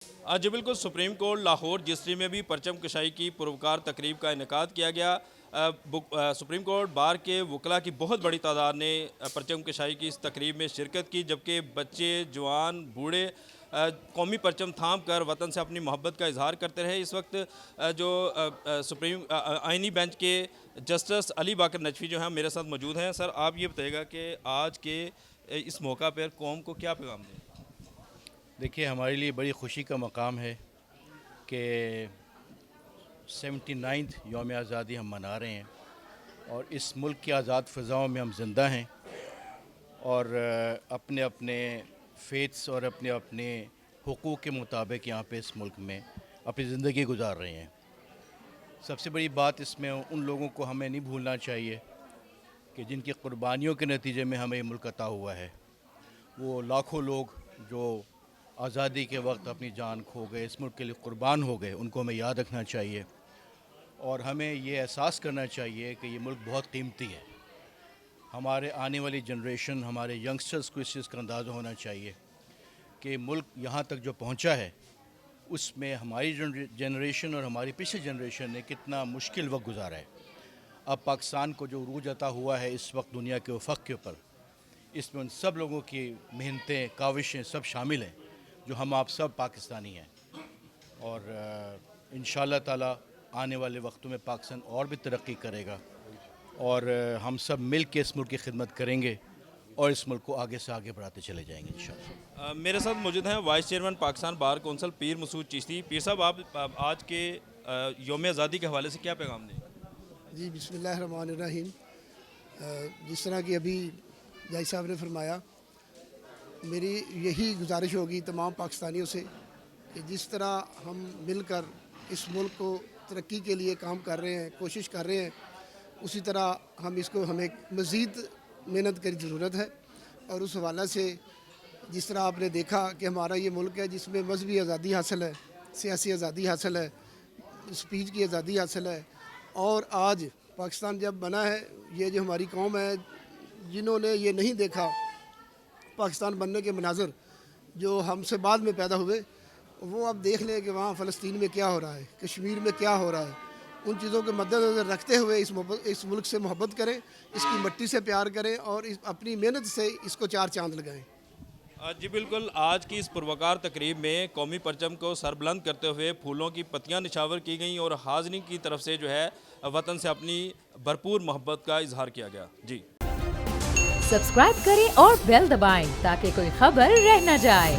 جی بالکل، supreme court Lahore جسٹری میں بھی پرچم کشائی کی پروکار تقریب کا انعقاد کیا گیا۔ سپریم کورٹ بار کے وکلاء کی بہت بڑی تعداد نے پرچم کشائی کی اس تقریب میں شرکت کی، جبکہ بچے، جوان، بوڑھے قومی پرچم تھام کر وطن سے اپنی محبت کا اظہار کرتے رہے۔ اس وقت جو سپریم آئینی بینچ کے جسٹس علی باقر نجفی جو ہیں میرے ساتھ موجود ہیں۔ سر، آپ یہ بتائیے گا کہ آج کے اس موقع پر قوم کو کیا پیغام دیں؟ دیکھیے، ہمارے لیے بڑی خوشی کا مقام ہے کہ 79 یوم آزادی ہم منا رہے ہیں اور اس ملک کی آزاد فضاؤں میں ہم زندہ ہیں اور اپنے اپنے فیتھس اور اپنے اپنے حقوق کے مطابق یہاں پہ اس ملک میں اپنی زندگی گزار رہے ہیں۔ سب سے بڑی بات اس میں ان لوگوں کو ہمیں نہیں بھولنا چاہیے کہ جن کی قربانیوں کے نتیجے میں ہمیں یہ ملک عطا ہوا ہے۔ وہ لاکھوں لوگ جو آزادی کے وقت اپنی جان کھو گئے، اس ملک کے لیے قربان ہو گئے، ان کو ہمیں یاد رکھنا چاہیے اور ہمیں یہ احساس کرنا چاہیے کہ یہ ملک بہت قیمتی ہے۔ ہمارے آنے والی جنریشن، ہمارے ینگسٹرز کو اس چیز کا اندازہ ہونا چاہیے کہ ملک یہاں تک جو پہنچا ہے اس میں ہماری جنریشن اور ہماری پچھلی جنریشن نے کتنا مشکل وقت گزارا ہے۔ اب پاکستان کو جو عروج عطا ہوا ہے اس وقت دنیا کے افق کے اوپر، اس میں ان سب لوگوں کی محنتیں، کاوشیں سب شامل ہیں جو ہم آپ سب پاکستانی ہیں، اور انشاءاللہ تعالی آنے والے وقتوں میں پاکستان اور بھی ترقی کرے گا اور ہم سب مل کے اس ملک کی خدمت کریں گے اور اس ملک کو آگے سے آگے بڑھاتے چلے جائیں گے انشاءاللہ۔ میرے ساتھ موجود ہیں vice chairman Pakistan Bar Council Pir Masood Chishti. Pir صاحب، آپ آج کے یوم آزادی کے حوالے سے کیا پیغام دیں؟ جی، بسم اللہ الرحمن الرحیم۔ جس طرح کہ ابھی جائی صاحب نے فرمایا، میری یہی گزارش ہوگی تمام پاکستانیوں سے کہ جس طرح ہم مل کر اس ملک کو ترقی کے لیے کام کر رہے ہیں، کوشش کر رہے ہیں، اسی طرح ہمیں مزید محنت کی ضرورت ہے۔ اور اس حوالے سے جس طرح آپ نے دیکھا کہ ہمارا یہ ملک ہے جس میں مذہبی آزادی حاصل ہے، سیاسی آزادی حاصل ہے، اسپیچ کی آزادی حاصل ہے، اور آج پاکستان جب بنا ہے، یہ جو ہماری قوم ہے جنہوں نے یہ نہیں دیکھا پاکستان بننے کے مناظر جو ہم سے بعد میں پیدا ہوئے، وہ اب دیکھ لیں کہ وہاں فلسطین میں کیا ہو رہا ہے، کشمیر میں کیا ہو رہا ہے۔ ان چیزوں کے مد نظر رکھتے ہوئے اس ملک سے محبت کریں، اس کی مٹی سے پیار کریں اور اپنی محنت سے اس کو چار چاند لگائیں۔ جی بالکل، آج کی اس پروکار تقریب میں قومی پرچم کو سربلند کرتے ہوئے پھولوں کی پتیاں نچھاور کی گئیں اور حاضرین کی طرف سے جو ہے وطن سے اپنی بھرپور محبت کا اظہار کیا گیا۔ جی سبسکرائب کریں اور بیل دبائیں تاکہ کوئی خبر رہ نہ جائے۔